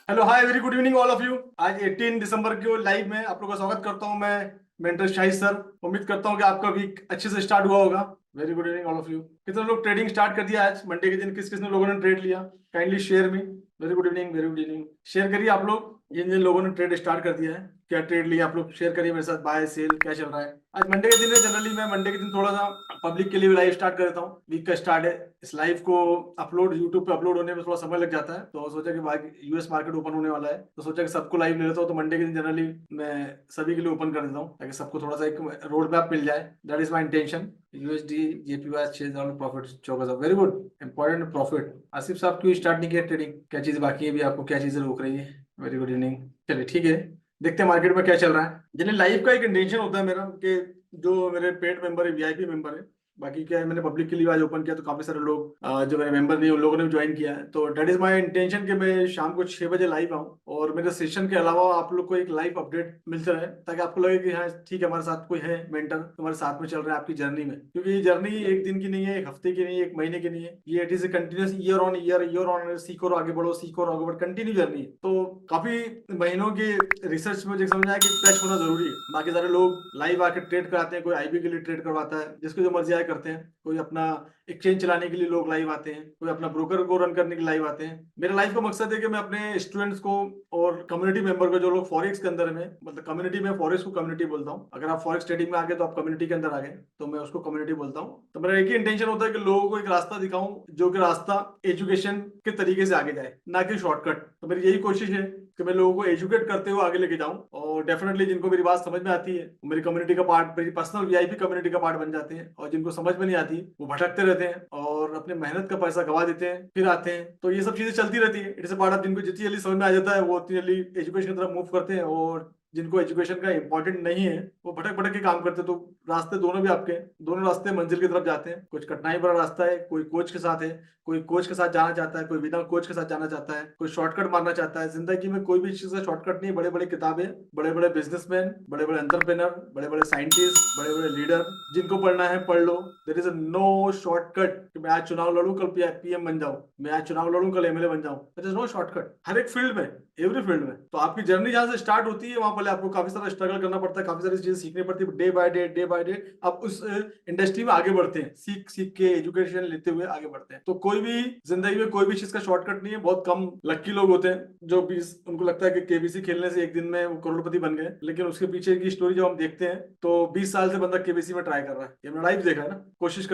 Hello hi very good evening all of you. आज 18 दिसंबर को live में आप लोगों का स्वागत करता हूं मैं मेंटर शाहिद सर। उम्मीद करता हूं कि आपका वीक अच्छे से स्टार्ट हुआ होगा। Very good evening all of you. कितने लोग ट्रेडिंग स्टार्ट कर दिया आज मंडे के दिन? किस किस ने लोगों ने ट्रेड लिया? Kindly share me. Very good evening, very good evening. Share करिए आप लोग जिन जिन लोगों ने ट्रेड स्टार्ट कर दिया है। क्या ट्रेड लिया आप लोग? शेयर करिए मेरे साथ। बाय सेल क्या चल रहा है? आज मंडे के दिन है। जनरली मैं मंडे के दिन थोड़ा सा पब्लिक के लिए भी लाइव स्टार्ट कर देता हूँ। वीक का स्टार्ट है। इस लाइव को अपलोड यूट्यूब पे अपलोड होने में थोड़ा समय लग जाता है, तो सोचा कि यूएस मार्केट ओपन होने वाला है, तो सोचा कि सबको लाइव ले लेता हूँ। तो मंडे के दिन जनरली मैं सभी के लिए ओपन कर देता हूँ ताकि सबको थोड़ा सा एक रोड मैप मिल जाए। That is my intention. USD JPY $6 profit 14। Very good important profit. Asif साहब क्यों स्टार्ट नहीं किया ट्रेडिंग? क्या चीज बाकी है भी? आपको क्या चीजें रोक रही है? Very good evening. चलिए ठीक है, देखते हैं मार्केट में क्या चल रहा है। जनरली लाइव का एक इंटेंशन होता है मेरा कि जो मेरे पेड मेंबर है, वीआईपी मेंबर है, बाकी क्या है, मैंने पब्लिक के लिए आज ओपन किया तो काफी सारे लोग जो मेरे मेंबर नहीं उन लोगों ने भी ज्वाइन किया है। तो डेट इज माय इंटेंशन कि मैं शाम को 6 बजे लाइव आऊँ और मेरे सेशन के अलावा आप लोग को एक लाइव अपडेट मिलता रहे, ताकि आपको लगे कि हाँ ठीक है, हमारे साथ कोई है मेंटर, तुम्हारे साथ में चल रहा है आपकी जर्नी में। क्योंकि ये जर्नी एक दिन की नहीं है, एक हफ्ते की नहीं है, एक महीने की नहीं है। ये it is a continuous year on सीखो और आगे बढ़ो, सीखो और आगे बढ़ो, कंटिन्यू जर्नी है। तो काफी महीनों की रिसर्च में मुझे समझ आया कि टच होना जरूरी है। बाकी सारे लोग लाइव आके ट्रेड कराते हैं, कोई आईबी के लिए ट्रेड करवाता है, जिसको जो मर्जी आए करते हैं। कोई अपना एक्सचेंज चलाने के लिए लोग लाइव आते हैं, कोई अपना ब्रोकर को रन करने के लिए लाइव आते हैं। मेरा लाइव का मकसद है कि मैं अपने स्टूडेंट्स को और कम्युनिटी मेंबर को, जो लोग फॉरेक्स के अंदर में, मतलब कम्युनिटी में, फॉरेक्स को कम्युनिटी बोलता हूँ। अगर आप फॉरेक्स ट्रेडिंग में आ गए तो आप कम्युनिटी के अंदर आ गए, तो मैं उसको कम्युनिटी बोलता हूँ। तो मेरा एक ही इंटेंशन होता है कि लोगों को एक रास्ता दिखाऊं, जो कि रास्ता एजुकेशन के तरीके से आगे जाए, ना कि शॉर्टकट। तो मेरी यही कोशिश है कि मैं लोगों को एजुकेट करते हुए आगे लेके जाऊं, और डेफिनेटली जिनको मेरी बात समझ में आती है वो मेरी कम्युनिटी का पार्ट, मेरी पर्सनल वीआईपी कम्युनिटी का पार्ट बन जाते हैं। और जिनको समझ में नहीं आती वो भटकते रहते हैं और अपने मेहनत का पैसा गवा देते हैं, फिर आते हैं। तो ये सब चीजें चलती रहती है। It's a part of. जिनको जितनी जल्दी समझ में आ जाता है वो उतनी जल्दी एजुकेशन की तरफ मूव करते हैं, और जिनको एजुकेशन का इंपॉर्टेंट नहीं है वो भटक भटक के काम करते हैं। तो रास्ते दोनों भी आपके, दोनों रास्ते मंजिल की तरफ जाते हैं। कुछ कठिनाई भरा रास्ता है, कोई कोच के साथ है, कोई कोच के साथ जाना चाहता है, कोई बिना कोच के साथ जाना चाहता है, कोई शॉर्टकट मारना चाहता है। जिंदगी में कोई भी चीज का शॉर्टकट नहीं है। बड़े बड़े किताबें, बड़े बड़े बिजनेसमैन, बड़े बड़े एंटरप्रेनर, बड़े बड़े साइंटिस्ट, बड़े बड़े लीडर, जिनको पढ़ना है पढ़ लो। देयर इज नो शॉर्टकट कि मैं आज चुनाव लड़ूं कल पीएम बन जाऊं, मैं आज चुनाव लड़ूं कल एमएलए बन जाऊं। देयर इज नो शॉर्टकट हर एक फील्ड में, एवरी फील्ड में। तो आपकी जर्नी जहां से स्टार्ट होती है वहां पहले आपको काफी सारा स्ट्रगल करना पड़ता है, काफी सारी चीजें सीखनी पड़ती है। Day by day, day by day आप उस इंडस्ट्री में आगे बढ़ते हैं, सीख सीख के एजुकेशन लेते हुए आगे बढ़ते हैं। तो कोई भी जिंदगी में कोई भी चीज का शॉर्टकट नहीं है। बहुत कम लक्की लोग होते हैं जो भी उनको लगता है कि केबीसी खेलने से एक दिन में वो करोड़पति बन गए, लेकिन उसके पीछे की स्टोरी जब हम देखते हैं तो 20 साल से बंदा केबीसी में ट्राई कर रहा है। ये हमने लाइव देखा है ना। कोशिश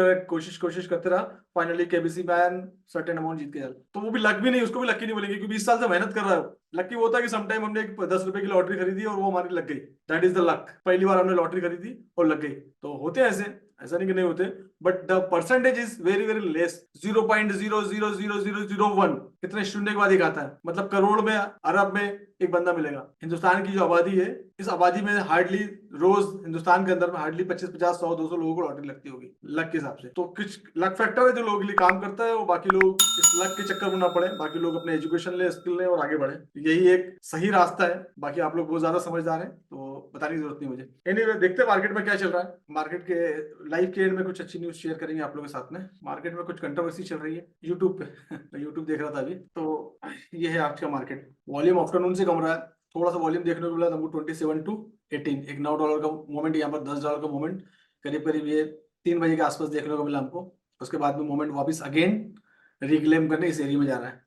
करते रहा, फाइनली केबीसी मैन सर्टेन अमाउंट जीत के जाता। तो वो भी लक भी नहीं, उसको भी लकी नहीं बोलेंगे क्योंकि 20 साल से मेहनत कर रहा है। लकी वो होता है कि समटाइम हमने एक 10 रुपए की लॉटरी खरीदी और वो हमारी लग गई। That is the luck. पहली बार हमने लॉटरी खरीदी और लग गई। तो होते हैं ऐसे, ऐसा नहीं कि नहीं होते, but the percentage is very very less. 0.0000001 कितने शून्य के बाद एक आता है। मतलब करोड़ में, अरब में एक बंदा मिलेगा। हिंदुस्तान की जो आबादी है, इस आबादी में हार्डली रोज हिंदुस्तान के अंदर में हार्डली 25, 50, 100, 200 लोगों को लॉटरी लगती होगी लक के हिसाब से। तो कुछ लक फैक्टर है जो लोगों के लिए काम करता है, और बाकी लोग इस लक के चक्कर में ना पड़े, बाकी लोग अपने एजुकेशन ले, स्किल ले और आगे बढ़े। यही एक सही रास्ता है। बाकी आप लोग बहुत ज्यादा समझदार हैं तो बताने की जरूरत नहीं मुझे। एनीवे, देखते हैं मार्केट में क्या चल रहा है। मार्केट के लाइव के एंड में कुछ अच्छी न्यूज शेयर करेंगे आप लोगों के साथ में। मार्केट में कुछ कंट्रोवर्सी चल रही है यूट्यूब पे मैं यूट्यूब देख रहा था अभी। तो ये है आज का मार्केट। वॉल्यूम आफ्टरनून से कम रहा है, थोड़ा सा वॉल्यूम देखने को मिला हमको 27 to 18। एक $9 का मूवमेंट, यहाँ पर $10 का मूवमेंट करीब करीब ये 3 बजे के आसपास देखने को मिला हमको। उसके बाद में मूवमेंट वापस अगेन रिक्लेम करने इस एरिया में जा रहा है।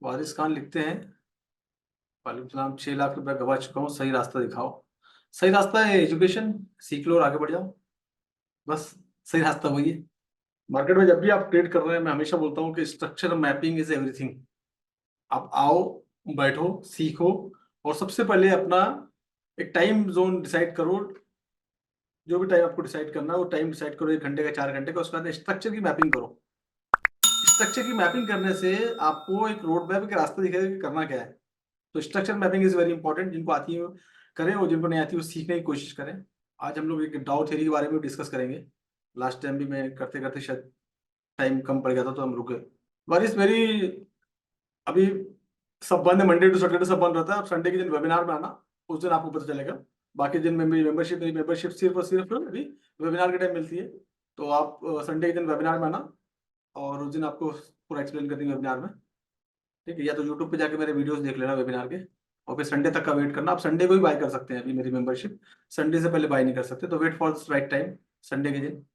वारिस खान लिखते हैं, वालेकुम सलाम, 6 लाख रुपया गवा चुका हूँ, सही रास्ता दिखाओ। सही रास्ता है एजुकेशन, सीख लो और आगे बढ़ जाओ, बस। सही रास्ता वही है। मार्केट में जब भी आप ट्रेड कर रहे हैं, मैं हमेशा बोलता हूँ कि स्ट्रक्चर मैपिंग इज एवरीथिंग। आप आओ, बैठो, सीखो, और सबसे पहले अपना एक टाइम जोन डिसाइड करो। जो भी टाइम आपको डिसाइड करना है वो टाइम डिसाइड करो, 1 घंटे का, 4 घंटे का। उसके बाद स्ट्रक्चर की मैपिंग करो। स्ट्रक्चर की मैपिंग करने से आपको एक रोड मैप, एक रास्ता दिखेगा कि करना क्या है। तो structure mapping is very important. जिनको आती है वो करें, और जिनको नहीं आती वो सीखने की कोशिश करें। आज हम लोग एक डाउ थ्योरी के बारे में डिस्कस करेंगे। लास्ट टाइम भी मैं करते करते शायद टाइम कम पड़ गया था तो हम रुके। बारिश मेरी अभी सब बंद है, मंडे टू सैटरडे सब बंद रहता है। अब संडे के दिन वेबिनार में आना, उस दिन आपको पता चलेगा। बाकी दिन में मेरी मेंबरशिप सिर्फ और सिर्फ अभी वेबिनार के टाइम मिलती है। तो आप संडे के दिन वेबिनार में आना, और उस दिन आपको पूरा एक्सप्लेन कर देंगे वेबिनार में। ठीक है, या तो यूट्यूब पे जाके मेरे वीडियोस देख लेना वेबिनार के, और फिर संडे तक का वेट करना। आप संडे को भी बाय कर सकते हैं, अभी मेरी मेंबरशिप संडे से पहले बाय नहीं कर सकते, तो wait for right time Sunday के दिन।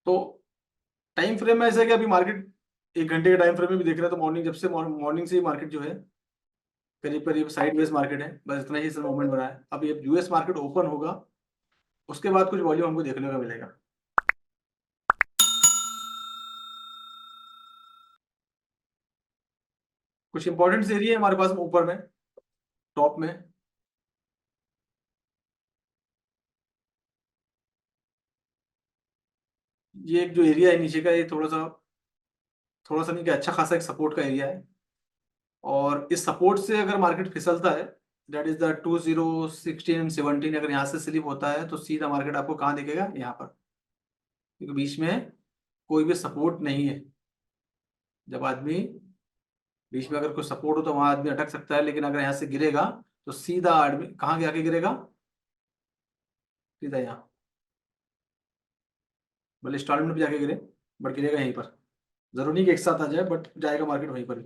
तो टाइम फ्रेम में ऐसा है कि अभी मार्केट 1 घंटे के टाइम फ्रेम में भी देख रहे हैं, तो मॉर्निंग, जब से मॉर्निंग से ही मार्केट जो है करीब करीब साइड वेज मार्केट है, बस इतना ही सर मूवमेंट बना है। अब ये यूएस मार्केट ओपन होगा, उसके बाद कुछ वॉल्यूम हमको देखने को मिलेगा। कुछ इंपॉर्टेंट एरिया है हमारे पास ऊपर में, टॉप में। ये एक जो एरिया है नीचे का, ये थोड़ा सा नहीं, कि अच्छा खासा एक सपोर्ट का एरिया है, और इस सपोर्ट से अगर मार्केट फिसलता है, दैट इज द 2016-17, अगर यहाँ से स्लिप होता है तो सीधा मार्केट आपको कहाँ दिखेगा, यहाँ पर, क्योंकि बीच में कोई भी सपोर्ट नहीं है। जब आदमी बीच में अगर कोई सपोर्ट हो तो वहां आदमी अटक सकता है, लेकिन अगर यहाँ से गिरेगा तो सीधा आदमी कहाँ जाके गिरेगा, सीधा यहाँ, भले इंस्टॉलमेंट पे जाके गिरे, बट गिरेगा यहीं पर। जरूरी नहीं कि एक साथ आ जाए, बट जाएगा मार्केट वहीं पर ही।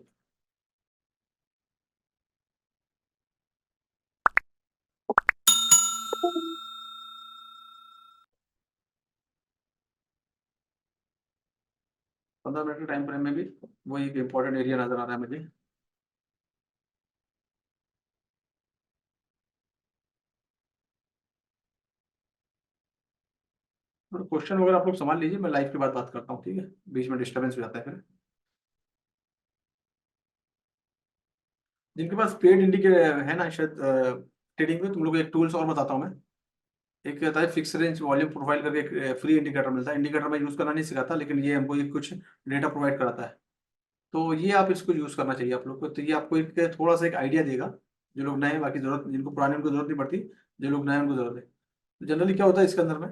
पंद्रह 15 मिनट के टाइम फ्रेम में भी वही एक इंपॉर्टेंट एरिया नजर आ रहा है मुझे। और क्वेश्चन वगैरह आप लोग संभाल लीजिए, मैं लाइव के बाद बात करता हूँ, ठीक है, बीच में डिस्टर्बेंस हो जाता है फिर। जिनके पास पेड इंडिकेटर है ना शायद ट्रेडिंग में, तुम लोग को एक टूल्स और बताता हूँ मैं। एक कहता है फिक्स रेंज वॉल्यूम प्रोफाइल करके, एक फ्री इंडिकेटर मिलता है। इंडिकेटर में यूज करना नहीं सिखाता, लेकिन ये हमको ये कुछ डेटा प्रोवाइड कराता है। तो ये आप इसको यूज करना चाहिए आप लोग को, तो ये आपको एक थोड़ा सा एक आइडिया देगा। जो लोग नए हैं, बाकी जरूरत, जिनको पुराने उनको जरूरत नहीं पड़ती, जो लोग नए हैं उनको जरूरत है। तो जनरली क्या होता है इसके अंदर में,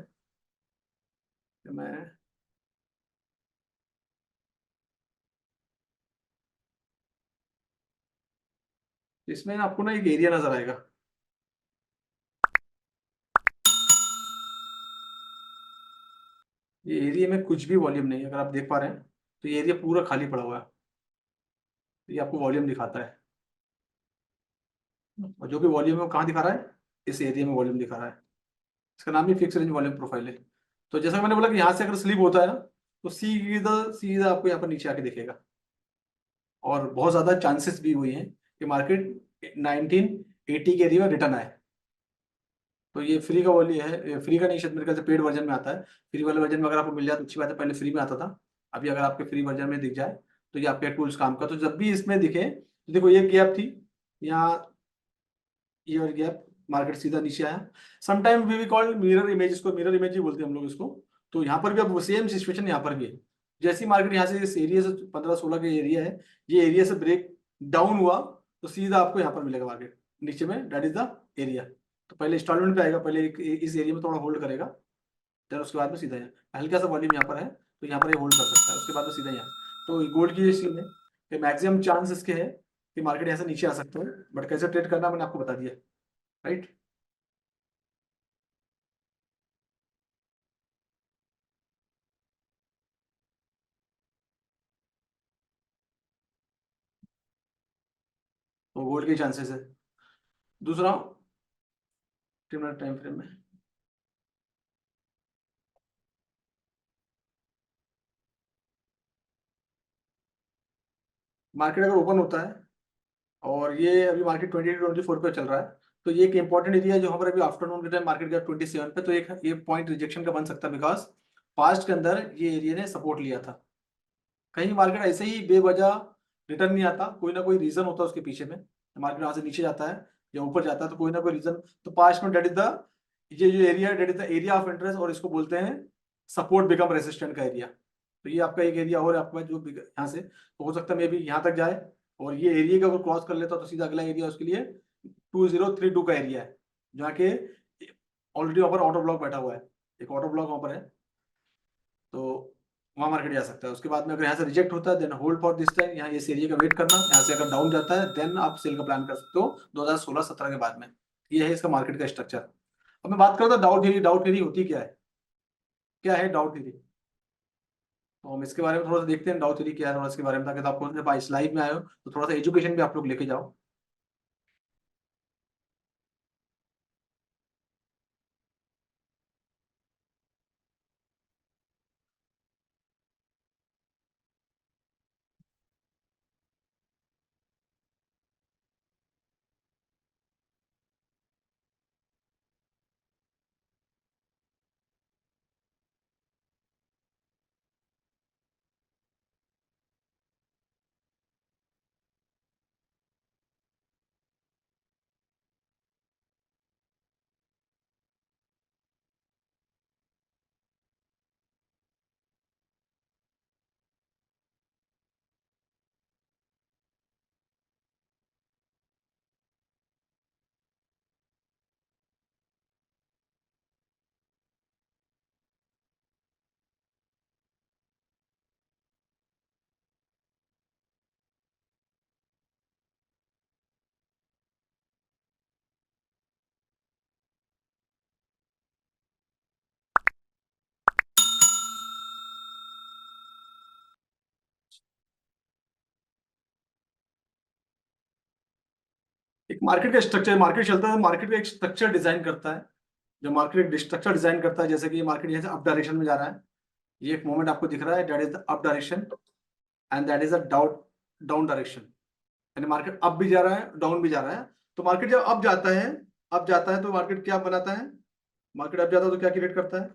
कि मैं इसमें आपको ना एक एरिया नजर आएगा। ये एरिया में कुछ भी वॉल्यूम नहीं है, अगर आप देख पा रहे हैं, तो ये एरिया पूरा खाली पड़ा हुआ है। तो ये आपको वॉल्यूम दिखाता है, और जो भी वॉल्यूम है वो कहाँ दिखा रहा है, इस एरिया में वॉल्यूम दिखा रहा है। इसका नाम ही फिक्स रेंज वॉल्यूम प्रोफाइल है। तो जैसा कि मैंने बोला कि यहाँ से अगर स्लिप होता है ना, तो सीधा सीधा आपको यहाँ पर नीचे आके दिखेगा। और बहुत ज्यादा चांसेस भी हुई हैं कि मार्केट 1980 के एरिया में रिटर्न आए। तो ये फ्री का वॉल्यूम है, फ्री का नहीं, शायद मेरे ख्याल से पेड वर्जन में आता है। फ्री वाले वर्जन में अगर आपको मिल जाए तो अच्छी बात है, पहले फ्री में आता था। अभी अगर आपके फ्री वर्जन में दिख जाए तो ये आपके टूल्स काम का, तो जब भी इसमें दिखे तो देखो ये गैप थी यहाँ, ये और गैप, मार्केट सीधा नीचे आया। Sometime we we call mirror image, इसको मिरर इमेज ही बोलते हैं हम लोग इसको। तो यहाँ पर भी अब सेम सिचुएशन यहाँ पर भी है। जैसी मार्केट यहाँ से इस एरिया से 15-16 का एरिया है, ये एरिया से ब्रेक डाउन हुआ, तो सीधा आपको यहाँ पर मिलेगा मार्केट नीचे में, दैट इज द एरिया। तो पहले इंस्टॉलमेंट पे आएगा, पहले इस एरिया में थोड़ा होल्ड करेगा, देन उसके बाद में सीधा यहाँ हल्का सा वॉल्यूम यहाँ पर है, तो यहाँ पर ये होल्ड कर सकता है, उसके बाद में सीधा यहाँ। तो गोल्ड की ये सीन है कि मैक्सिमम चांस इसके है कि मार्केट यहाँ से नीचे आ सकता है, बट कैसे ट्रेड करना मैंने आपको बता दिया, राइट। तो गोल्ड के चांसेस है। दूसरा, 3 मिनट टाइम फ्रेम में मार्केट अगर ओपन होता है, और ये अभी मार्केट 20-24 पे चल रहा है, तो ये एक इंपॉर्टेंट एरिया है जो हमारे अभी आफ्टरनून के टाइम मार्केट गया 27 पे, तो एक ये पॉइंट रिजेक्शन का बन सकता है, बिकॉज पास्ट के अंदर ये एरिया ने सपोर्ट लिया था। कहीं मार्केट ऐसे ही बेवजह रिटर्न नहीं आता, कोई ना कोई रीजन होता है उसके पीछे में। मार्केट वहां से नीचे जाता है या ऊपर जाता है, तो कोई ना कोई रीजन। तो पास्ट में डेट इज द, ये जो area that is the area of interest, और इसको बोलते हैं सपोर्ट बिकम रेसिस्टेंट का एरिया। तो ये आपका एक एरिया और है आपके पास, जो यहाँ से तो हो सकता है मे भी यहाँ तक जाए, और ये एरिया का अगर क्रॉस कर लेता तो सीधा अगला एरिया उसके लिए 2032 का एरिया है, जहाँ के ऑलरेडी वहाँ पर ऑटो ब्लॉक बैठा हुआ है, एक ऑटो ब्लॉक वहाँ पर है। तो वहाँ मार्केट जा सकता है। उसके बाद में अगर यहाँ से रिजेक्ट होता है, then hold for this time, यहाँ इस एरिया का वेट करना, यहाँ से अगर डाउन जाता है देन आप सेल का प्लान कर सकते हो 2016-17 के बाद में। ये है इसका मार्केट का स्ट्रक्चर। अब मैं बात करता हूँ डाउट थ्योरी। डाउट थ्योरी होती क्या है, क्या है डाउट थ्योरी? तो हम इसके बारे में थोड़ा सा देखते हैं, डाउ थ्योरी क्या है थोड़ा इसके बारे में, ताकि तो आपको जब इस लाइव में आए हो तो थोड़ा सा एजुकेशन भी आप लोग लेके जाओ। एक मार्केट का स्ट्रक्चर, मार्केट चलता है, मार्केट का एक स्ट्रक्चर डिजाइन करता है। जो मार्केट एक स्ट्रक्चर डिजाइन करता है, जैसे कि ये मार्केट यहाँ से अप डायरेक्शन में जा रहा है, ये एक मोमेंट आपको दिख रहा है, that is the up direction, and that is a down down direction. यानी मार्केट अप भी जा रहा है, डाउन भी जा रहा है। तो मार्केट जब अप जाता है, अप जाता है तो मार्केट क्या बनाता है, मार्केट अप जाता है तो क्या क्रिएट करता है,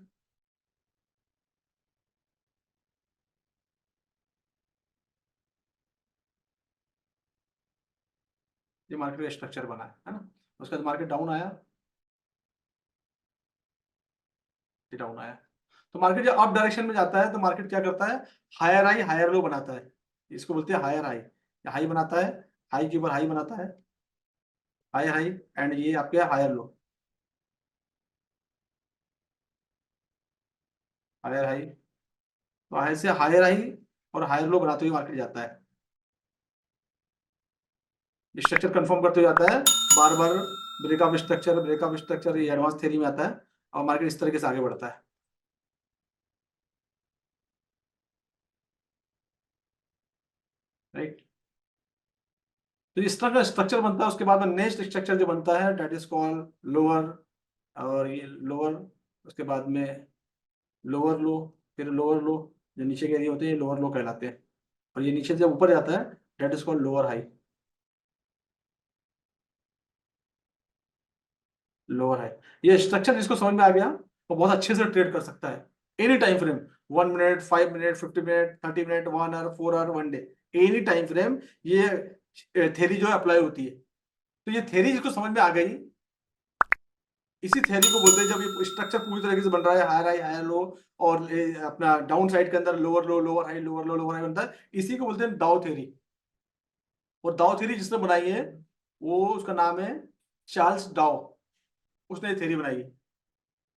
ये मार्केट का स्ट्रक्चर बना है ना। उसके बाद मार्केट डाउन आया, ये डाउन आया। तो मार्केट जब अप डायरेक्शन में जाता है तो मार्केट क्या करता है, हायर हाई हायर लो बनाता है। इसको बोलते हैं हायर हाई, हाई बनाता है, हाई के ऊपर हाई बनाता है, हाई हाई, एंड ये आपके हायर लो, हायर हाई। तो ऐसे हायर हाई और हायर लो बनाते हुए मार्केट जाता है, स्ट्रक्चर कंफर्म करते हुए जाता है बार बार। ब्रेकअप स्ट्रक्चर, ब्रेकअप स्ट्रक्चर, ये एडवांस थ्योरी में आता है, और मार्केट इस तरीके से आगे बढ़ता है, राइट। तो इस तरह का स्ट्रक्चर बनता है। उसके बाद में नेक्स्ट स्ट्रक्चर जो बनता है, डेट इज कॉल्ड लोअर, और ये लोअर, उसके बाद में लोअर लो, फिर लोअर लो, जो नीचे के एरिया होते हैं ये लोअर लो कहलाते हैं, और ये नीचे जब ऊपर जाता है that is called lower high, lower high. ये स्ट्रक्चर जिसको समझ में आ गया वो बहुत अच्छे से ट्रेड कर सकता है, any time frame, 1 minute, 5 minute, 50 minute, 30 minute, 1 hour, 4 hour, 1 day, any time frame. ये थेरी जो है अप्लाई होती है। तो ये थेरी जिसको समझ में आ गई, इसी थ्योरी को बोलते हैं जब ये स्ट्रक्चर पूरी तरीके से बन रहा है, हायर हाई हायर लो, और अपना डाउन साइड के अंदर लोअर लो लोअर हाई लोअर लो लोअर हाई बनता है, इसी को बोलते हैं दाओ थ्योरी। और दाओ थ्योरी जिसने बनाई है वो, उसका नाम है चार्ल्स डाओ, उसने ये थ्योरी बनाई है।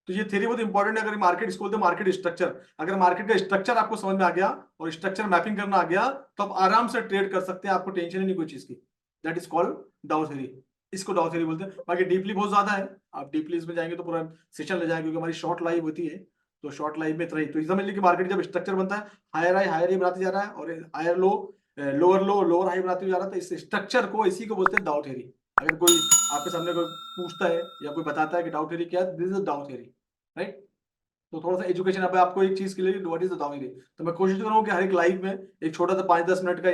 तो ये थ्योरी बहुत इंपॉर्टेंट है। अगर मार्केट, इसको बोलते हैं मार्केट स्ट्रक्चर, अगर मार्केट का स्ट्रक्चर आपको समझ में आ गया और स्ट्रक्चर मैपिंग करना आ गया, तो आप आराम से ट्रेड कर सकते हैं, आपको टेंशन ही नहीं कोई चीज की। दैट इज कॉल्ड डाउ थ्योरी। इसको डाउ थ्योरी बोलते हैं। बाकी डीपली बहुत ज्यादा है, आप डीपली इसमें जाएंगे तो पूरा सेशन ले जाएंगे, क्योंकि हमारी शॉर्ट लाइव होती है। तो शॉर्ट लाइव में इतना ही, तो समझ लीजिए कि मार्केट जब स्ट्रक्चर बनता है, हायर हाई बनाते जा रहा है, और हायर लो लोअर हाई बनाते हुए जा रहा है, तो इस स्ट्रक्चर को, इसी को बोलते हैं दाउ थ्योरी। अगर कोई आपके सामने कोई पूछता है या कोई बताता है कि डाउ थ्योरी क्या है, this is Dow theory, right. तो थोड़ा सा एजुकेशन अब आपको एक चीज के लिए, व्हाट इज बताऊंगी। तो मैं कोशिश कर रहा हूँ कि हर एक लाइव में एक छोटा सा 5-10 मिनट का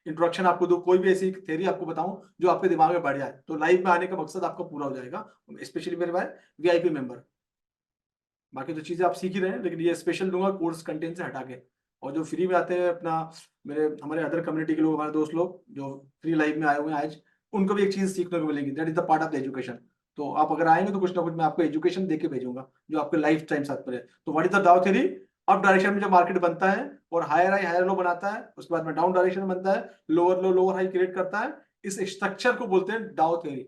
इंट्रोडक्शन आपको दो, कोई भी ऐसी थ्योरी आपको बताऊं जो आपके दिमाग में बढ़ जाए, तो लाइव में आने का मकसद आपका पूरा हो जाएगा, स्पेशली मेरे भाई वीआईपी मेंबर। बाकी तो चीजें आप सीख ही रहे हैं, लेकिन ये स्पेशल दूंगा कोर्स कंटेंट से हटा के। और जो फ्री में आते हैं अपना, मेरे हमारे अदर कम्युनिटी के लोग, हमारे दोस्त लोग जो फ्री लाइव में आए हुए हैं आज, उनको भी एक चीज सीखने को मिलेगी, that is the part of the education. तो आप अगर आएंगे तो कुछ ना कुछ मैं आपको एजुकेशन देके भेजूंगा जो आपके लाइफ टाइम साथ पर है। तो व्हाट इज द डाउ थ्योरी, अप डायरेक्शन में जब मार्केट बनता है और हायर हाई हायर लो बनाता है, उसके बाद में डाउन डायरेक्शन में बनता है, लोअर लो लोअर हाई क्रिएट करता है, इस स्ट्रक्चर को बोलते हैं डाउ थ्योरी।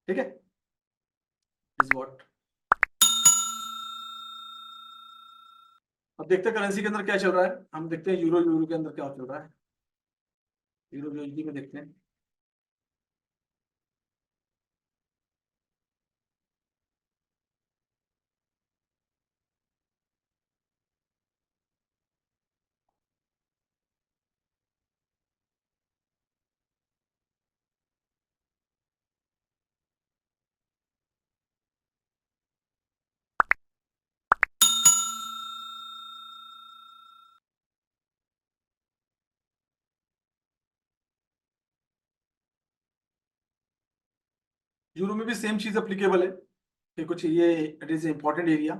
ठीक है, इज व्हाट। अब देखते हैं करेंसी के अंदर क्या चल रहा है, हम देखते हैं यूरो, यूरो के अंदर क्या चल रहा है, यूरो यूएसडी में देखते हैं। यूरो में भी सेम चीज अप्लीकेबल है कि कुछ ये इट इज इंपॉर्टेंट एरिया,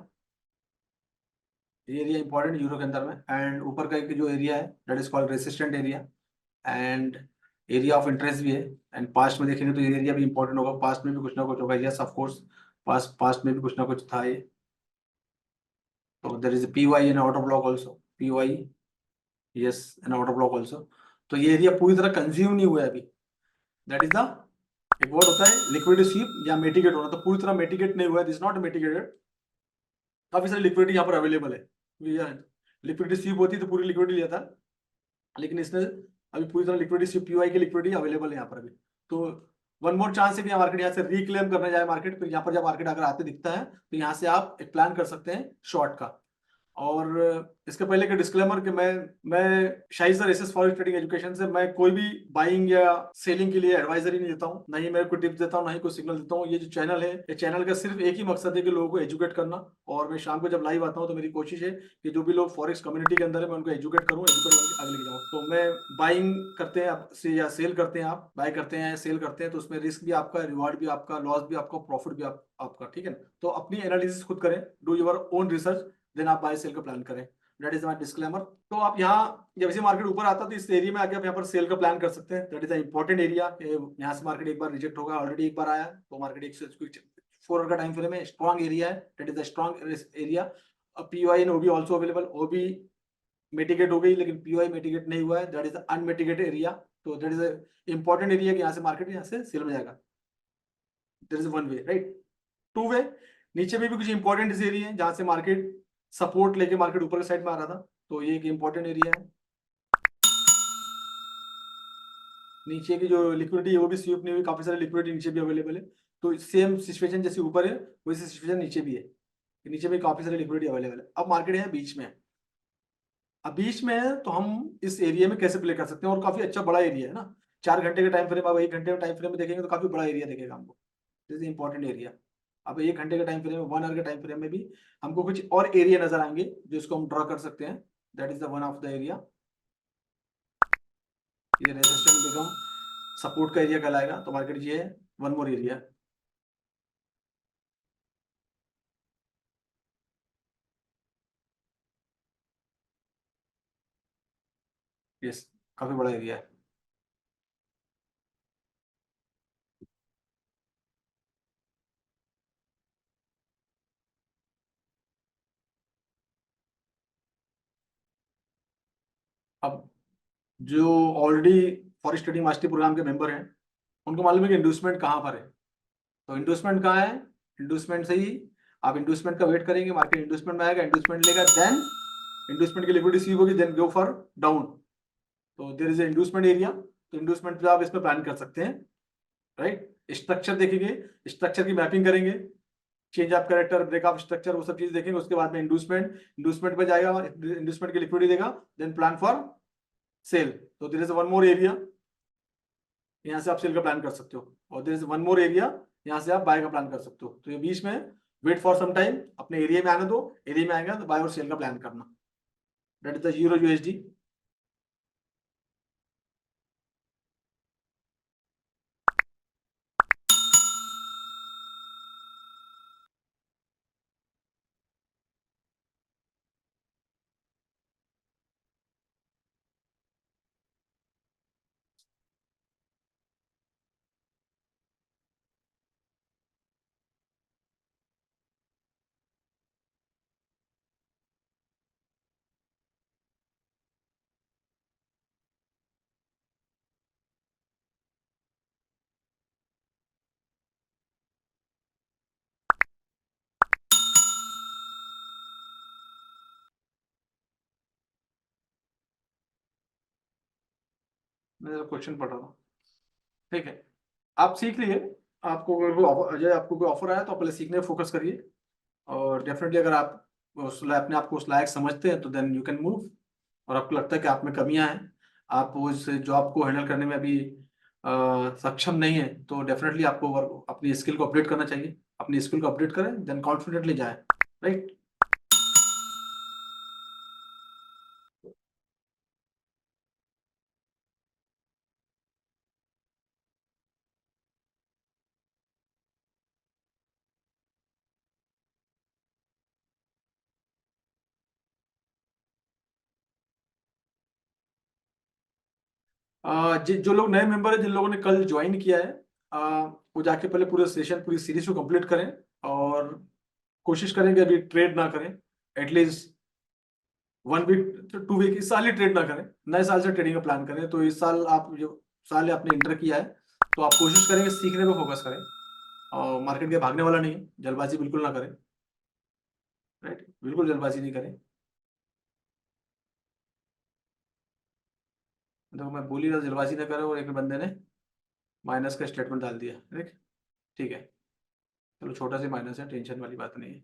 ये एरिया इंपॉर्टेंट यूरो के अंदर में, एंड ऊपर का एक जो एरिया है that is called resistant area, and area of interest भी है। एंड पास्ट में देखेंगे तो ये एरिया भी इंपॉर्टेंट होगा, पास्ट में भी कुछ ना कुछ होगा, यस ऑफ कोर्स, पास्ट में भी कुछ ना कुछ था ये। तो there is P Y N outer block also, P Y, yes, N outer block also. तो ये एरिया पूरी तरह कंज्यूम नहीं हुआ है अभी, दैट इज द, एक वर्ड होता है लिक्विडिटी स्वीप या मिटिगेट होना, तो पूरी तरह मिटिगेट नहीं हुआ है, दिस नॉट मिटिगेटेड। काफी सारी लिक्विडिटी यहाँ पर अवेलेबल है, लिक्विडिटी स्वीप होती तो पूरी लिक्विडिटी लिया था, लेकिन इसने अभी पूरी तरह लिक्विडिटी स्वीप, पीवाई की लिक्विडिटी अवेलेबल है यहाँ पर अभी। तो वन मोर चांस है कि मार्केट यहाँ से रिक्लेम करने जाए मार्केट, तो यहाँ पर जब मार्केट अगर आते दिखता है तो यहाँ से आप एक प्लान कर सकते हैं शॉर्ट का। और इसके पहले के डिस्क्लेमर कि मैं Shahi sir SS forex trading education से मैं कोई भी बाइंग या सेलिंग के लिए एडवाइजरी नहीं देता हूँ, ना ही मैं कोई टिप्स देता हूँ, ना ही कोई सिग्नल देता हूँ। ये जो चैनल है, ये चैनल का सिर्फ एक ही मकसद है कि लोगों को एजुकेट करना। और मैं शाम को जब लाइव आता हूँ तो मेरी कोशिश है कि जो भी लोग फॉरेक्स कम्युनिटी के अंदर है मैं उनको एजुकेट करूँ, एजुकेट करके आगे लेके जाऊँ। तो मैं बाइंग करते हैं आप से या सेल करते हैं, आप बाय करते हैं सेल करते हैं, तो उसमें रिस्क भी आपका, रिवार्ड भी आपका, लॉस भी आपका, प्रॉफिट भी आपका, ठीक है ना। तो अपनी एनालिसिस खुद करें, do your own research, then आप बाय सेल का प्लान करें। That is my disclaimer. तो आप यहाँ जब से मार्केट ऊपर आता है तो इस एरिया में आके आप यहाँ पर सेल का प्लान कर सकते हैं, that is a important area. यहाँ से मार्केट एक बार रिजेक्ट होगा, ऑलरेडी एक बार आया तो मार्केट 104 आवर का टाइम फ्रेम है, स्ट्रॉन्ग एरिया है, that is a strong area. PY and OB also available, OB mitigate हो गई लेकिन पीवाई मिटिगेट नहीं हुआ है, दैट इज अनमिटिगेटेड एरिया। तो that is a important area कि यहाँ से मार्केट यहाँ से सेल में जाएगा, there is one way, right. Two way, नीचे में भी कुछ इंपॉर्टेंट एरिया है जहां से मार्केट सपोर्ट लेके मार्केट ऊपर के साइड में आ रहा था, तो ये एक इंपॉर्टेंट एरिया है। नीचे की जो लिक्विडिटी है वो भी स्वीप नहीं हुई, काफी सारी लिक्विडिटी नीचे भी अवेलेबल है। तो सेम सिचुएशन जैसे ऊपर है वैसे सिचुएशन नीचे भी है, नीचे भी काफी सारी लिक्विडिटी अवेलेबल है। अब मार्केट है बीच में, अब बीच में है तो हम इस एरिया में कैसे प्ले कर सकते हैं, और काफी अच्छा बड़ा एरिया है ना, 4 घंटे का टाइम फ्रेम, अब 1 घंटे का टाइम फ्रेम में देखेंगे तो काफी बड़ा एरिया देखेगा हमको, दिस इंपॉर्टेंट एरिया। अब 1 घंटे का टाइम फ्रेम में, 1 आवर के टाइम फ्रेम में भी हमको कुछ और एरिया नजर आएंगे जो इसको हम ड्रॉ कर सकते हैं, that is the one of the area. ये रेजिस्टेंट बिकम सपोर्ट का एरिया कहलाएगा, तो मार्केट ये है वन मोर एरिया। यस, काफी बड़ा एरिया है। अब जो already forex trading mastery program के मेंबर हैं उनको मालूम है कि इंडोसमेंट कहाँ पर है। तो इंडोसमेंट कहाँ है, इंडोसमेंट से ही आप इंडोसमेंट का वेट करेंगे, मार्केट इंडोसमेंट में आएगा, इंडोसमेंट लेगा, देन इंडोसमेंट की लिक्विडिटी सी होगी, देन गो फॉर डाउन। तो देयर इज इंडोसमेंट एरिया, तो इंडोसमेंट पे आप इसमें प्लान कर सकते हैं, राइट। स्ट्रक्चर देखेंगे, स्ट्रक्चर की मैपिंग करेंगे, change of character, break of structure, वो सब चीज देखेंगे। उसके बाद में इंडोसमेंट, इंडोसमेंट पे जाएगा, इंडोसमेंट की लिक्विडिटी देगा, देन प्लान फॉर सेल। तो there is one more area, यहाँ से आप सेल का प्लान कर सकते हो, और there is one more area, यहाँ से आप बाय का प्लान कर सकते हो। तो ये बीच में वेट फॉर सम टाइम, अपने एरिया में आने दो, एरिया में आएगा तो बाय और सेल का प्लान करना, that is the euro USD. मैं क्वेश्चन पढ़ रहा था, ठीक है, आप सीख लिए। आपको अजय आपको कोई ऑफर आया तो आप पहले सीखने में फोकस करिए, और डेफिनेटली अगर आप अपने आप को उस लायक समझते हैं तो देन यू कैन मूव। और आपको लगता है कि आप में कमियां हैं, आप उस जॉब को हैंडल करने में अभी सक्षम नहीं है, तो डेफिनेटली आपको अपनी स्किल को अपडेट करना चाहिए, अपनी स्किल को अपडेट करें, देन कॉन्फिडेंटली जाए, राइट। जो लोग नए मेंबर है, जिन लोगों ने कल ज्वाइन किया है, वो जाके पहले पूरे सेशन, पूरी सीरीज को कंप्लीट करें और कोशिश करें कि अभी ट्रेड ना करें, एटलीस्ट 1 वीक 2 वीक, इस साल ही ट्रेड ना करें, नए साल से ट्रेडिंग का प्लान करें। तो इस साल आप जो साल आपने इंटर किया है, तो आप कोशिश करें कि सीखने पे फोकस करें और मार्केट के भागने वाला नहीं है, जल्दबाजी बिल्कुल ना करें, राइट, बिल्कुल जल्दबाजी नहीं करें। देखो मैं बोल ही रहा, जल्दबाजी ना करें, और एक बंदे ने माइनस का स्टेटमेंट डाल दिया, ठीक, ठीक है, चलो छोटा सा माइनस है, टेंशन वाली बात नहीं है।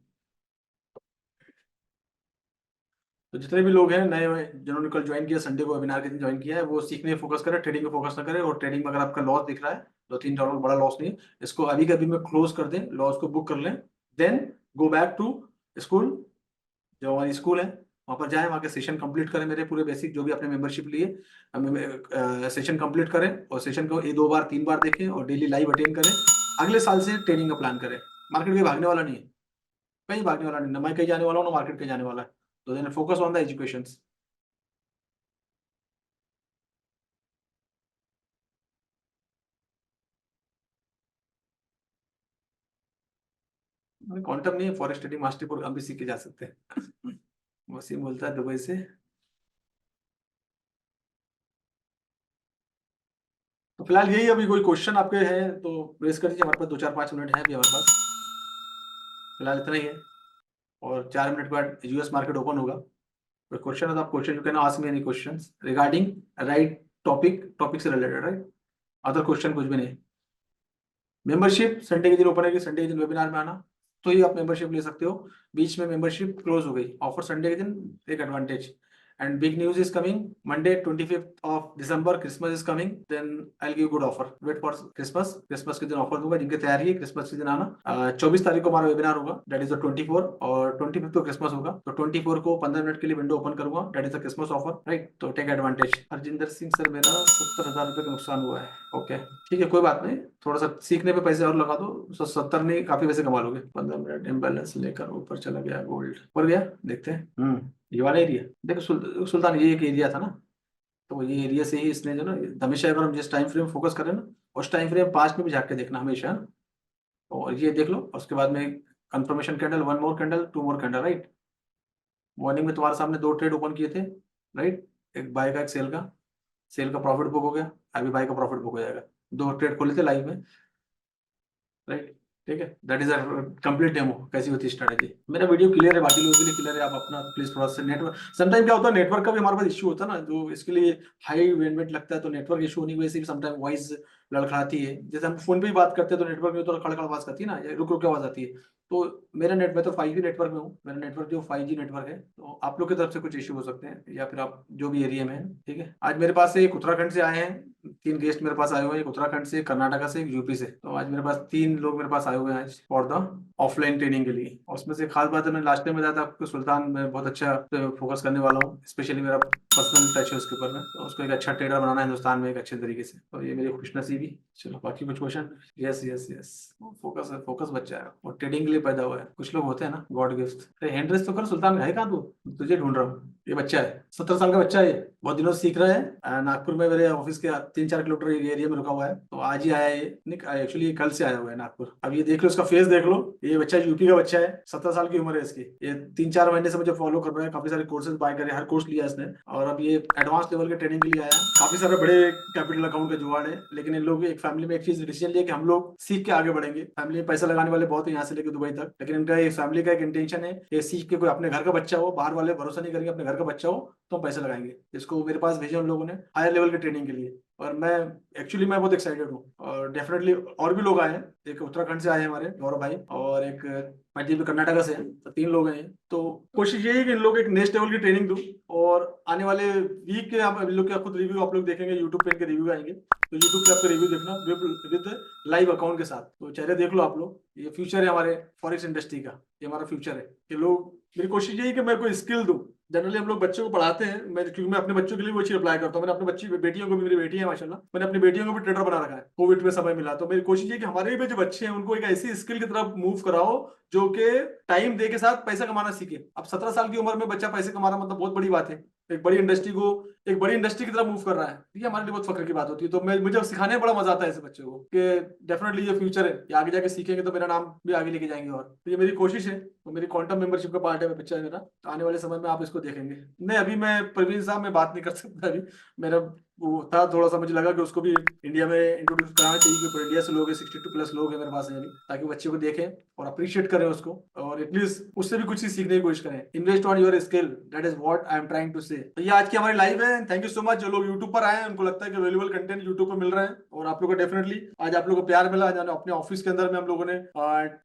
तो जितने भी लोग हैं नए, जिन्होंने कल ज्वाइन किया, संडे को वेबिनार के दिन ज्वाइन किया है, वो सीखने में फोकस करें, ट्रेडिंग में फोकस ना करें। और ट्रेडिंग में अगर आपका लॉस दिख रहा है, $2-3 बड़ा लॉस नहीं है, इसको अभी के अभी में क्लोज कर दें, लॉस को बुक कर लें, then go back to school, जो हमारी स्कूल है वहाँ पर जाएं, वहाँ के सेशन कंप्लीट करें, मेरे पूरे बेसिक जो भी आपने मेंबरशिप लिए सेशन कंप्लीट करें, और सेशन को 2 बार 3 बार देखें और डेली लाइव अटेंड करें। अगले साल से ट्रेनिंग का प्लान करें। मार्केट कहीं भागने वाला नहीं है, कहीं भागने वाला नहीं, ना मैं कहीं जाने वाला हूँ, ना मार्केट कहीं जाने वाला है। तो then focus on the education. Quantum नहीं है, फॉरेक्स ट्रेडिंग मास्टर हम भी सीख के जा सकते हैं। वसीम बोलता है दुबई से। तो फिलहाल यही, अभी कोई क्वेश्चन आपके हैं तो रेस कर दीजिए, हमारे पास 2-4-5 मिनट है अभी हमारे पास, फिलहाल इतना ही है। और 4 मिनट के बाद यूएस मार्केट ओपन होगा। कोई क्वेश्चन है तो आप question, you can ask me any questions regarding right topic, topic से रिलेटेड, राइट, अदर क्वेश्चन कुछ भी नहीं। मेंबरशिप संडे के दिन ओपन है, संडे के दिन वेबिनार में आना, तो ही आप मेंबरशिप ले सकते हो। बीच में मेंबरशिप क्लोज हो गई, ऑफर संडे के दिन एक advantage. And big news is coming Monday 25th of December, Christmas is coming, then I give good offer, wait for Christmas, Christmas के दिन ऑफर दूंगा, जिनकी तैयारी है क्रिसमस के दिन आना। 24 तारीख को हमारा वेबिनार होगा, दैट इज द 24, और 25th को क्रिसमस होगा, तो 24 को 15 मिनट के लिए विंडो ओपन करूंगा, that is the Christmas offer, right, तो take advantage. Harjinder Singh sir, मेरा 70,000 रुपये का नुकसान हुआ है। ओके, ठीक है, कोई बात नहीं, थोड़ा सा सीखने पे पैसे और लगा दो, 70 नहीं, काफी पैसे कमा लोगे। 15 मिनट इम्बैलेंस लेकर ऊपर चला गया, गोल्ड ऊपर गया, देखते हैं। ये वाला एरिया देखो, सुल्तान ये एक एरिया था ना, तो ये एरिया से ही इसने जो ना, हमेशा अगर हम जिस टाइम फ्रेम फोकस करें ना, उस टाइम फ्रेम 5 में भी झाँक के देखना हमेशा। और ये देख लो, और उसके बाद में कंफर्मेशन कैंडल, 1 मोर कैंडल, 2 मोर कैंडल, राइट। मॉर्निंग में तुम्हारे सामने 2 ट्रेड ओपन किए थे, राइट, एक बाय का एक सेल का, सेल का प्रॉफिट बुक हो गया, अभी बाय का प्रॉफिट बुक हो जाएगा। 2 ट्रेड खोले थे लाइव में, राइट, ठीक है, that is a complete demo कैसी होती है स्ट्रेटेजी। मेरा वीडियो क्लियर है, बाकी लोगों के लिए क्लियर है, आप अपना प्लीज थोड़ा सा नेटवर्क, समटाइम क्या होता है नेटवर्क का भी हमारे पास इश्यू होता है ना, जो इसके लिए हाई वेंडमेंट लगता है, तो नेटवर्क इशू होने की वजह से भी समटाइम वॉइस लड़खड़ाती है। जैसे हम फोन पे भी बात करते हैं तो नेटवर्क में तो खड़खड़ आवाज करती है ना, या रुक रुक के आवाज आती है। तो मेरा नेट, मैं तो 5G नेटवर्क में हूँ, मेरा नेटवर्क जो 5G नेटवर्क है, तो आप लोग की तरफ से कुछ इशू हो सकते हैं, या फिर आप जो भी एरिया में हैं, ठीक है। आज मेरे पास से एक उत्तराखंड से आए हैं, 3 गेस्ट मेरे पास आए हुए हैं, एक उत्तराखंड से, कर्नाटका से, एक यूपी से। तो आज मेरे पास 3 लोग मेरे पास आए हुए हैं आज फॉर द ऑफलाइन ट्रेनिंग के लिए। और उसमें से खास बात है, मैंने लास्ट टाइम बताया था आपको, सुल्तान मैं बहुत अच्छा फोकस करने वाला हूँ, स्पेशली मेरा पर्सनल टच है उसके ऊपर में, तो उसको एक अच्छा ट्रेडर बनाना है हिंदुस्तान में एक अच्छे तरीके से, तो ये मेरी खुशनसीबी। चलो बाकी कुछ question. Yes yes yes, focus है, फोकस बच्चा है, और ट्रेडिंग के लिए पैदा हुआ है। कुछ लोग होते हैं ना गॉड गिफ्ट। हैंड रेस तो कर सुल्तान, है कहाँ तू, तुझे ढूंढ रहा हूँ। ये बच्चा है, 17 साल का बच्चा है, ये बहुत दिनों से सीख रहा है। नागपुर में मेरे ऑफिस के 3-4 किलोमीटर एरिया में रुका हुआ है, तो आज ही आया है ये, एक्चुअली कल से आया हुआ है नागपुर। अब ये देख लो, इसका फेस देख लो, ये बच्चा यूपी का बच्चा है, 17 साल की उम्र है इसकी। ये 3-4 महीने से मुझे फॉलो कर रहा है, काफी सारे कोर्सेज बाय करे, हर कोर्स लिया इसने, और अब ये एडवांस लेवल के ट्रेनिंग के लिए आया। काफी सारे बड़े कैपिटल अकाउंट का जुगाड़ है, लेकिन इन लोग एक फैमिली में एक चीज डिसीजन लिया कि हम लोग सीख के आगे बढ़ेंगे। फैमिली में पैसा लगाने वाले बहुत है, यहाँ से लेकर दुबई तक, लेकिन इनका ये फैमिली का एक इंटेंशन है कि सीख के कोई अपने घर का बच्चा हो, बाहर वाले भरोसा नहीं करेंगे, अपने घर का बच्चा हो तो हम पैसे लगाएंगे। इसको मेरे पास भेजे उन लोगों ने हायर लेवल की ट्रेनिंग के लिए, और मैं एक्चुअली मैं बहुत एक्साइटेड हूँ, और डेफिनेटली और भी लोग आए हैं, एक उत्तराखंड से आए हैं हमारे गौरव भाई, और एक मध्य में कर्नाटका से हैं, तो 3 लोग हैं। तो कोशिश यही है कि इन लोग एक नेक्स्ट लेवल की ट्रेनिंग दूं, और आने वाले वीक के आप इन लोग के खुद रिव्यू आप लोग देखेंगे, यूट्यूब पे इनके रिव्यू आएंगे, तो यूट्यूब पे आपको रिव्यू देखना विद लाइव अकाउंट के साथ, तो चेहरे देख लो आप लोग। ये फ्यूचर है हमारे फॉरेक्स इंडस्ट्री का, ये हमारा फ्यूचर है कि लोग, मेरी कोशिश यही है कि मैं कोई स्किल दूं। जनरली हम लोग बच्चों को पढ़ाते हैं, मैं क्योंकि मैं अपने बच्चों के लिए वो चीज अप्लाई करता हूँ, मैंने अपने बच्ची बेटियों को भी, मेरी बेटी है माशाल्लाह, मैंने अपनी बेटियों को भी ट्रेडर बना रखा है, कोविड में समय मिला, तो मेरी कोशिश है कि हमारे भी जो बच्चे हैं उनको एक ऐसी स्किल की तरफ मूव कराओ जो कि टाइम दे के साथ पैसा कमाना सीखे। अब 17 साल की उम्र में बच्चा पैसे कमा रहा मतलब बहुत बड़ी बात है। एक बड़ी इंडस्ट्री को एक बड़ी इंडस्ट्री की तरफ मूव कर रहा है, ये हमारे लिए बहुत फक्र की बात होती है। तो मैं मुझे सिखाने में बड़ा मजा आता है ऐसे बच्चों को कि डेफिनेटली ये फ्यूचर है, ये आगे जाके सीखेंगे तो मेरा नाम भी आगे लेके जाएंगे। और तो ये मेरी कोशिश है, तो मेरी क्वांटम मेंबरशिप का पार्ट है पिक्चर मेरा। तो आने वाले समय में आप इसको देखेंगे। नहीं अभी मैं प्रवीण साहब में बात नहीं कर सकता, अभी मेरा वो था थोड़ा सा, मुझे लगा कि उसको भी इंडिया में इंट्रोड्यूस कराना चाहिए, क्योंकि इंडिया से लोग 62+ लोग हैं मेरे पास है, ताकि बच्चे को देखें और अप्रिशिएट करें उसको, और एटलीस्ट उससे भी कुछ चीज सीखने की कोशिश करें। Invest on your skill, that is what I am trying to say. तो ये आज की हमारी लाइव है। Thank you so much. जो लोग यूट्यूब पर आए हैं उनको लगता है कि वैल्यूबल कंटेंट यूट्यूब पर मिल रहे हैं, और आप लोगों को डेफिनेटली आज आप लोगों को प्यार मिला। अपने ऑफिस के अंदर में हम लोगों ने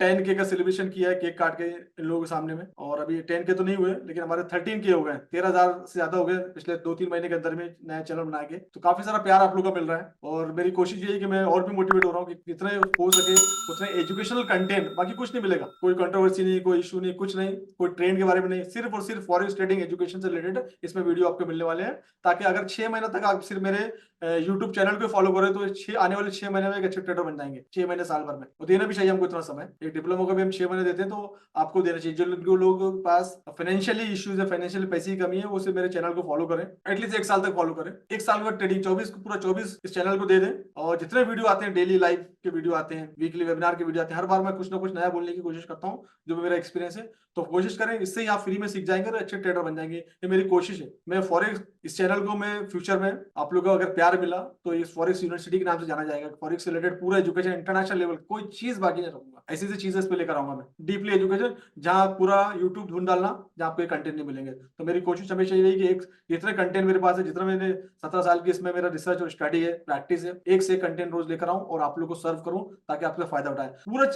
10K का सेलिब्रेशन किया है, केक काट के इन लोगों के सामने में। और अभी 10K तो नहीं हुए, लेकिन हमारे 13K हो गए, 13,000 से ज्यादा हो गए पिछले 2-3 महीने के अंदर में नया चैनल बना के। तो काफी सारा प्यार आप लोगों का मिल रहा है, और मेरी कोशिश ये है कि मैं और भी मोटिवेट हो रहा हूँ कि जितने हो सके उतने एजुकेशनल कंटेंट, बाकी कुछ नहीं मिलेगा, कोई कंट्रोवर्सी नहीं, कोई इशू नहीं, कुछ नहीं, कोई ट्रेंड के बारे में नहीं, सिर्फ और सिर्फ फॉरेक्स ट्रेडिंग एजुकेशन से रिलेटेड इसमें वीडियो आपको मिलने वाले हैं। ताकि अगर 6 महीने तक आप सिर्फ मेरे यूट्यूब चैनल को फॉलो करें तो आने वाले 6 महीने में एक अच्छे ट्रेडर बन जाएंगे। 6 महीने साल भर में, और देना भी चाहिए हमको इतना समय। एक डिप्लोमा का भी हम 6 महीने देते हैं, तो आपको देना चाहिए। जो लोगों के पास फाइनेंशियली इश्यूज है, फाइनेंशियल पैसे की कमी है, वो सिर्फ मेरे चैनल को फॉलो करें, एटलीस्ट 1 साल तक फॉलो करें। 1 साल का ट्रेडिंग 24 पूरा 24 इस चैनल को दे दें। और जितने वीडियो आते हैं, डेली लाइव के वीडियो आते हैं, वीकली वेबिनार के वीडियो आते हैं, हर बार मैं कुछ ना कुछ नया बोलने की कोशिश करता हूँ, जो भी मेरा एक्सपीरियंस है। तो कोशिश करें, इससे ही आप फ्री में सीख जाएंगे और अच्छे ट्रेडर बन जाएंगे। ये मेरी कोशिश है। मैं फॉरेक्स इस चैनल को मैं फ्यूचर में आप लोगों को अगर प्यार मिला तो इस फॉरेक्स यूनिवर्सिटी के नाम से जाना जाएगा। फॉरेक्स से रिलेटेड पूरा एजुकेशन इंटरनेशनल लेवल, कोई चीज बाकी नहीं रखूंगा। ऐसी ऐसी चीजें इस पे लेकर आऊंगा मैं, डीपली एजुकेशन, जहां पूरा यूट्यूब ढूंढ डालना जहां आपको कंटेंट नहीं मिलेंगे। तो मेरी कोशिश हमेशा ये रही कि एक जितने कंटेंट मेरे पास है, जितना मैंने 17 साल की इसमें मेरा रिसर्च और स्टडी है, प्रैक्टिस है, एक से कंटेंट रोज लेकर आऊं और आप लोग को सर्व करूं, ताकि आपका फायदा उठाए। पूरा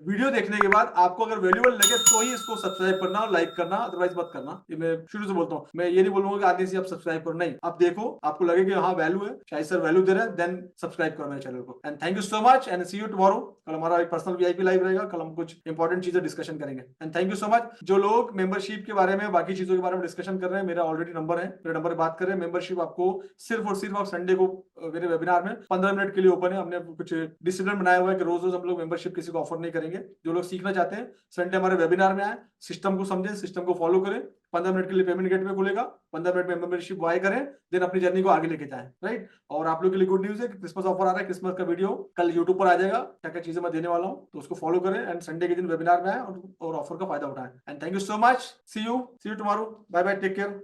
वीडियो देखने के बाद आपको अगर वैल्यूएबल लगे तो ही इसको सब्सक्राइब करना, लाइक करना, अदरवाइज मत करना। ये मैं शुरू से बोलता हूँ। मैं ये नहीं बोलूंगा कि आगे से आप सब्सक्राइब करो, नहीं, आप देखो, आपको लगे कि हाँ वैल्यू है, शायद सर वैल्यू दे रहे हैं, देन सब्सक्राइब करो मेरे चैनल को। And thank you so much, and see you tomorrow. कल हमारा एक पर्सनल वीआईपी लाइव रहेगा, कल हम कुछ इंपॉर्टेंट चीजें डिस्कशन करेंगे। And thank you so much. जो लोग मेंबरशिप के बारे में, बाकी चीजों के बारे में डिस्कशन कर रहे हैं, मेरा ऑलरेडी नंबर है, मेरे नंबर पर बात कर रहे हैं। मेंबरशिप आपको सिर्फ और सिर्फ आप संडे को मेरे वेबिनार में 15 मिनट के लिए ओपन है। हमने कुछ डिसिप्लिन बनाया हुआ है कि रोज रोज हम लोग मेंबरशिप किसी को ऑफर नहीं करेंगे। जो लोग सीखना चाहते हैं संडे हमारे वेबिनार में आए, सिस्टम को समझें, सिस्टम को फॉलो करें। 15 मिनट के लिए पेमेंट गेटवे खुलेगा, 15 मिनट में मेंबरशिप बाय करें, देन अपनी जर्नी को आगे लेके जाएं, राइट। और आप लोग के लिए गुड न्यूज है कि क्रिसमस ऑफर आ रहा है। क्रिसमस का वीडियो कल यूट्यूब पर आ जाएगा, क्या क्या चीजें मैं देने वाला हूँ, तो उसको फॉलो करें एंड संडे के दिन वेबिनार में आए और ऑफर का फायदा उठाएं। And thank you so much. See you tomorrow. Bye bye, take care.